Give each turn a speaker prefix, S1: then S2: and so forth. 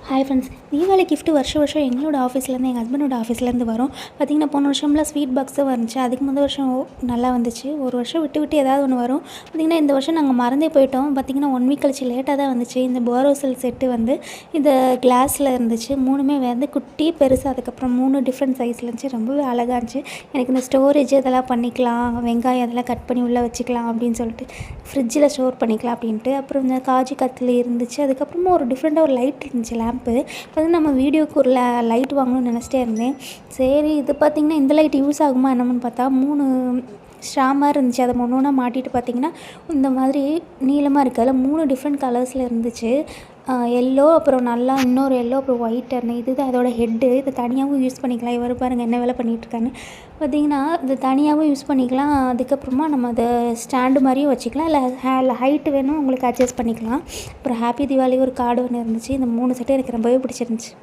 S1: Hi friends, Deepavali gift வருஷம் வருஷம் எங்களோட ஆஃபீஸ்லேருந்து எங்கள் ஹஸ்பண்டோட ஆஃபீஸ்லேருந்து வரும். பார்த்திங்கன்னா போன வருஷம்லாம் ஸ்வீட் பாக்ஸும் வந்துச்சு. அதுக்கு முந்தின வருஷம் நல்லா வந்துச்சு. ஒரு வருஷம் விட்டு விட்டு ஏதாவது ஒன்று வரும். பார்த்திங்கன்னா இந்த வருஷம் நாங்கள் மறந்தே போயிட்டோம். பார்த்திங்கன்னா 1 வீக் கழிச்சு லேட்டாக தான் வந்துச்சு. இந்த போரோசில் செட்டு வந்து இந்த கிளாஸில் இருந்துச்சு. 3மே வந்து குட்டி பெருசு, அதுக்கப்புறம் 3 டிஃப்ரெண்ட் சைஸில் இருந்துச்சு. ரொம்பவே அழகாக இருந்துச்சு. எனக்கு இந்த ஸ்டோரேஜ் இதெல்லாம் பண்ணிக்கலாம், வெங்காயம் அதெல்லாம் கட் பண்ணி உள்ளே வச்சுக்கலாம் அப்படின்னு சொல்லிட்டு ஃப்ரிட்ஜில் ஸ்டோர் பண்ணிக்கலாம் அப்படின்ட்டு. அப்புறம் இந்த காஜு கத்திலி இருந்துச்சு. அதுக்கப்புறமா ஒரு டிஃப்ரெண்ட்டாக ஒரு லைட் இருந்துச்சு, லேம்ப்பு. இப்போ நம்ம வீடியோக்கு ஒரு லைட் வாங்கணும்னு நினச்சிட்டே இருந்தேன். சரி, இது பார்த்திங்கன்னா இந்த லைட் யூஸ் ஆகுமா என்னமோன்னு பார்த்தா 3 ஸ்ட்ரா மாதிரி இருந்துச்சு. அதை ஒன்று ஒன்றா மாட்டிட்டு பார்த்திங்கன்னா இந்த மாதிரி நீளமாக இருக்குது. அதில் 3 டிஃப்ரெண்ட் கலர்ஸில் இருந்துச்சு. எல்லோ, அப்புறம் நல்லா இன்னொரு எல்லோ, அப்புறம் ஒயிட். இதுதான் அதோட ஹெட்டு. இதை தனியாகவும் யூஸ் பண்ணிக்கலாம். இவர் பாருங்கள் என்ன வேலை பண்ணிகிட்ருக்கான்னு. பார்த்திங்கன்னா இது தனியாகவும் யூஸ் பண்ணிக்கலாம். அதுக்கப்புறமா நம்ம அதை ஸ்டாண்டு மாதிரியும் வச்சுக்கலாம், இல்லை ஹைட்டு வேணும் உங்களுக்கு அட்ஜஸ்ட் பண்ணிக்கலாம். அப்புறம் ஹாப்பி தீபாவளி ஒரு கார்டு ஒன்று இருந்துச்சு. இந்த 3 செட்டு எனக்கு ரொம்பவே பிடிச்சிருந்துச்சி.